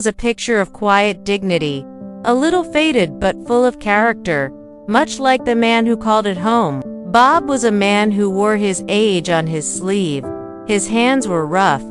was a picture of quiet dignity, a little faded but full of character, much like the man who called it home. Bob was a man who wore his age on his sleeve. His hands were rough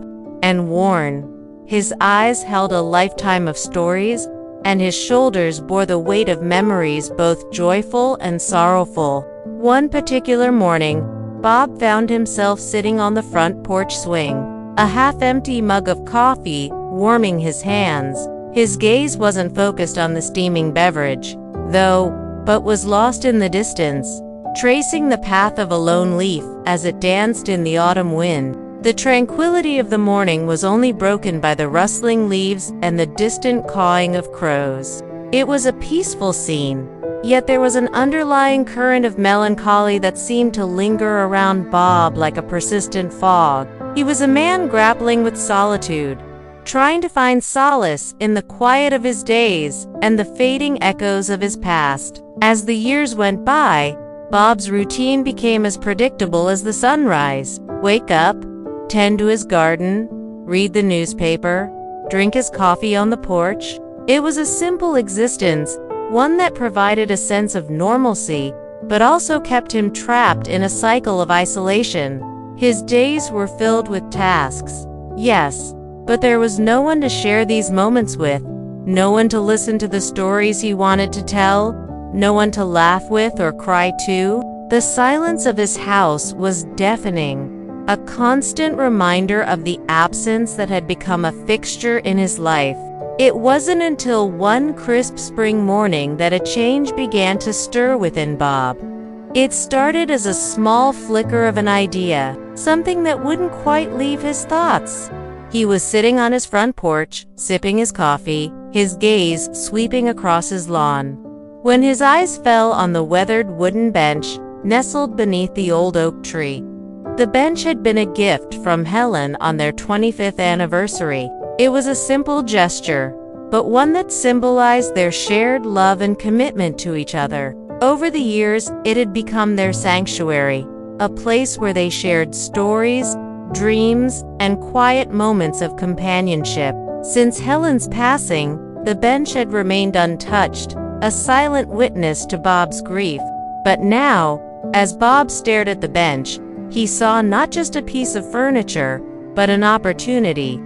and worn. His eyes held a lifetime of stories, and his shoulders bore the weight of memories both joyful and sorrowful. One particular morning, Bob found himself sitting on the front porch swing, a half-empty mug of coffee warming his hands. His gaze wasn't focused on the steaming beverage, but was lost in the distance, tracing the path of a lone leaf as it danced in the autumn wind. The tranquility of the morning was only broken by the rustling leaves and the distant cawing of crows. It was a peaceful scene, yet there was an underlying current of melancholy that seemed to linger around Bob like a persistent fog. He was a man grappling with solitude, trying to find solace in the quiet of his days and the fading echoes of his past. As the years went by, Bob's routine became as predictable as the sunrise. Wake up, tend to his garden, read the newspaper, drink his coffee on the porch. It was a simple existence, one that provided a sense of normalcy, but also kept him trapped in a cycle of isolation. His days were filled with tasks, yes, but there was no one to share these moments with, no one to listen to the stories he wanted to tell, no one to laugh with or cry to. The silence of his house was deafening, a constant reminder of the absence that had become a fixture in his life. It wasn't until one crisp spring morning that a change began to stir within Bob. It started as a small flicker of an idea, something that wouldn't quite leave his thoughts. He was sitting on his front porch, sipping his coffee, his gaze sweeping across his lawn, when his eyes fell on the weathered wooden bench nestled beneath the old oak tree. The bench had been a gift from Helen on their 25th anniversary. It was a simple gesture, but one that symbolized their shared love and commitment to each other. Over the years, it had become their sanctuary, a place where they shared stories, dreams, and quiet moments of companionship. Since Helen's passing, the bench had remained untouched, a silent witness to Bob's grief. But now, as Bob stared at the bench, he saw not just a piece of furniture, but an opportunity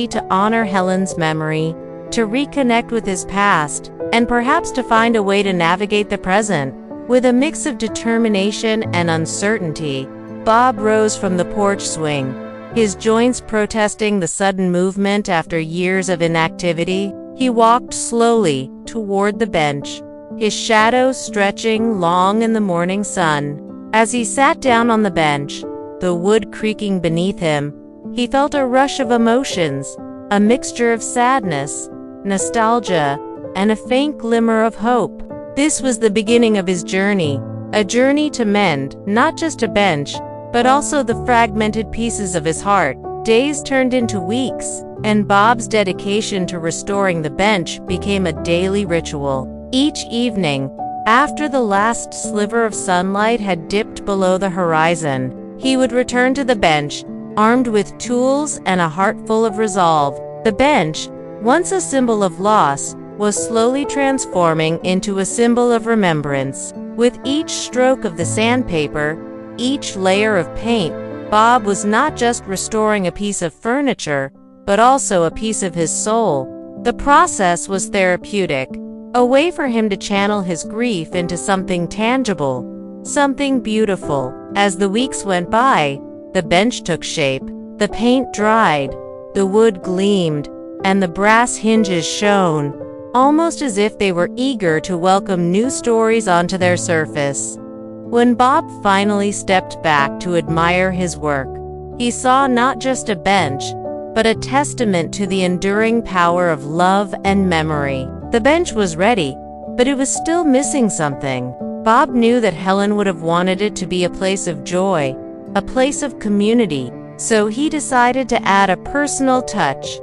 to honor Helen's memory, to reconnect with his past, and perhaps to find a way to navigate the present. With a mix of determination and uncertainty, Bob rose from the porch swing, his joints protesting the sudden movement after years of inactivity. He walked slowly toward the bench, his shadow stretching long in the morning sun. As he sat down on the bench, the wood creaking beneath him, he felt a rush of emotions, a mixture of sadness, nostalgia, and a faint glimmer of hope. This was the beginning of his journey, a journey to mend, not just a bench, but also the fragmented pieces of his heart. Days turned into weeks, and Bob's dedication to restoring the bench became a daily ritual. Each evening, after the last sliver of sunlight had dipped below the horizon, he would return to the bench, armed with tools and a heart full of resolve. The bench, once a symbol of loss, was slowly transforming into a symbol of remembrance. With each stroke of the sandpaper, each layer of paint, Bob was not just restoring a piece of furniture, but also a piece of his soul. The process was therapeutic, a way for him to channel his grief into something tangible, something beautiful. As the weeks went by, the bench took shape, the paint dried, the wood gleamed, and the brass hinges shone, almost as if they were eager to welcome new stories onto their surface. When Bob finally stepped back to admire his work, he saw not just a bench, but a testament to the enduring power of love and memory. The bench was ready, but it was still missing something. Bob knew that Helen would have wanted it to be a place of joy, a place of community, so he decided to add a personal touch.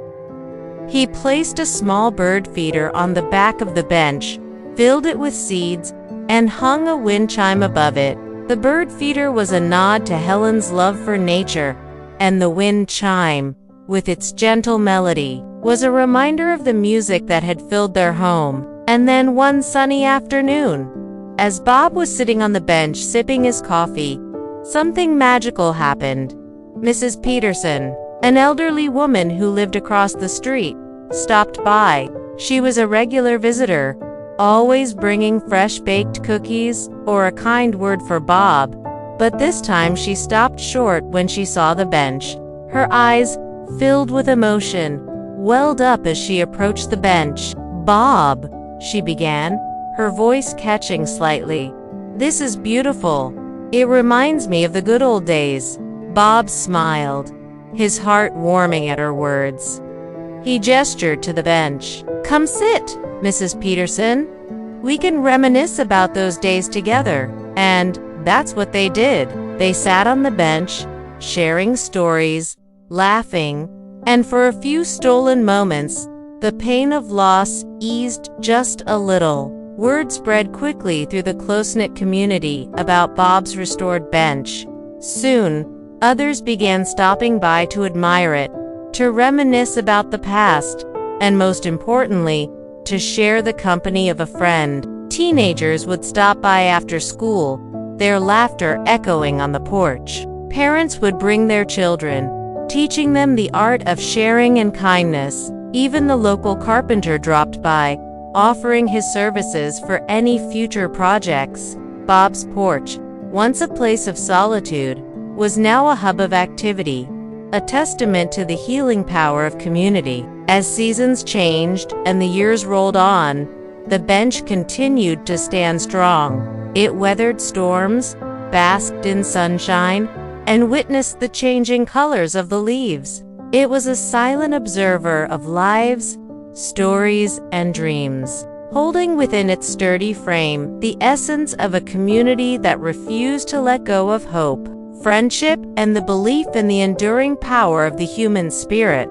He placed a small bird feeder on the back of the bench, filled it with seeds, and hung a wind chime above it. The bird feeder was a nod to Helen's love for nature, and the wind chime, with its gentle melody, was a reminder of the music that had filled their home. And then one sunny afternoon, as Bob was sitting on the bench sipping his coffee, something magical happened. Mrs. Peterson, an elderly woman who lived across the street, stopped by. She was a regular visitor, always bringing fresh-baked cookies or a kind word for Bob, but this time she stopped short when she saw the bench. Her eyes, filled with emotion, welled up as she approached the bench. "Bob," she began, her voice catching slightly. "This is beautiful. It reminds me of the good old days." Bob smiled, his heart warming at her words. He gestured to the bench. "Come sit, Mrs. Peterson. We can reminisce about those days together." And that's what they did. They sat on the bench, sharing stories, laughing, and for a few stolen moments, the pain of loss eased just a little. Word spread quickly through the close-knit community about Bob's restored bench. Soon, others began stopping by to admire it, to reminisce about the past, and most importantly, to share the company of a friend. Teenagers would stop by after school, their laughter echoing on the porch. Parents would bring their children, teaching them the art of sharing and kindness. Even the local carpenter dropped by, offering his services for any future projects. Bob's porch, once a place of solitude, was now a hub of activity, a testament to the healing power of community. As seasons changed and the years rolled on, the bench continued to stand strong. It weathered storms, basked in sunshine, and witnessed the changing colors of the leaves. It was a silent observer of lives, stories, and dreams, holding within its sturdy frame the essence of a community that refused to let go of hope, friendship, and the belief in the enduring power of the human spirit.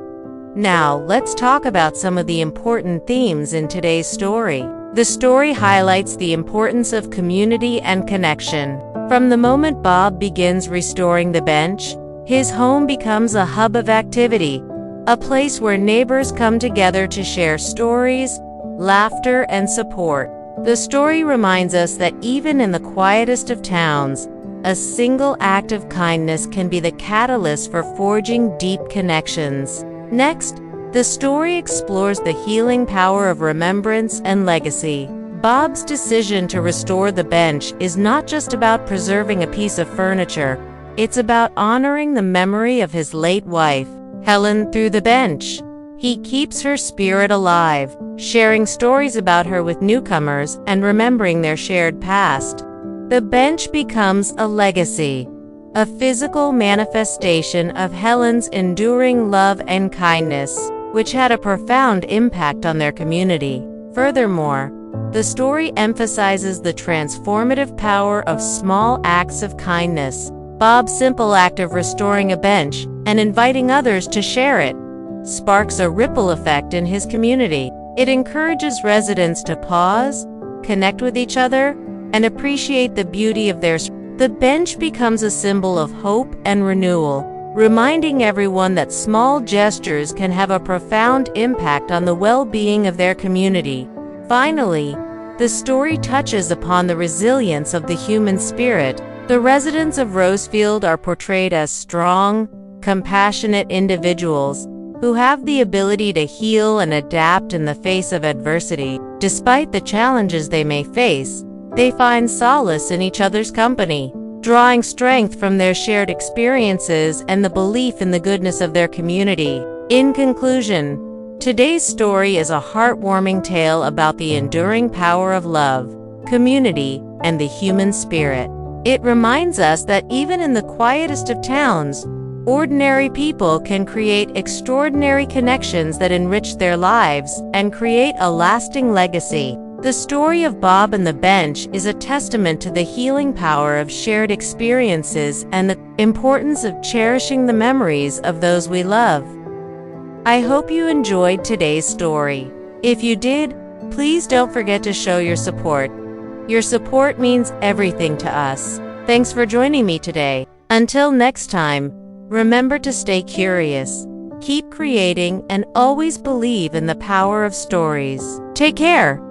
Now, let's talk about some of the important themes in today's story. The story highlights the importance of community and connection. From the moment Bob begins restoring the bench, his home becomes a hub of activity, a place where neighbors come together to share stories, laughter, and support. The story reminds us that even in the quietest of towns, a single act of kindness can be the catalyst for forging deep connections. Next, the story explores the healing power of remembrance and legacy. Bob's decision to restore the bench is not just about preserving a piece of furniture. It's about honoring the memory of his late wife, Helen, through the bench. He keeps her spirit alive, sharing stories about her with newcomers and remembering their shared past. The bench becomes a legacy, a physical manifestation of Helen's enduring love and kindness, which had a profound impact on their community. Furthermore, the story emphasizes the transformative power of small acts of kindness. Bob's simple act of restoring a bench and inviting others to share it sparks a ripple effect in his community. It encourages residents to pause, connect with each other, and appreciate the beauty of their space. The bench becomes a symbol of hope and renewal, reminding everyone that small gestures can have a profound impact on the well-being of their community. Finally, the story touches upon the resilience of the human spirit. The residents of Rosefield are portrayed as strong, compassionate individuals who have the ability to heal and adapt in the face of adversity. Despite the challenges they may face, they find solace in each other's company, drawing strength from their shared experiences and the belief in the goodness of their community. In conclusion, today's story is a heartwarming tale about the enduring power of love, community, and the human spirit. It reminds us that even in the quietest of towns, ordinary people can create extraordinary connections that enrich their lives and create a lasting legacy. The story of Bob and the bench is a testament to the healing power of shared experiences and the importance of cherishing the memories of those we love. I hope you enjoyed today's story. If you did, please don't forget to show your support. Your support means everything to us. Thanks for joining me today. Until next time, remember to stay curious, keep creating, and always believe in the power of stories. Take care.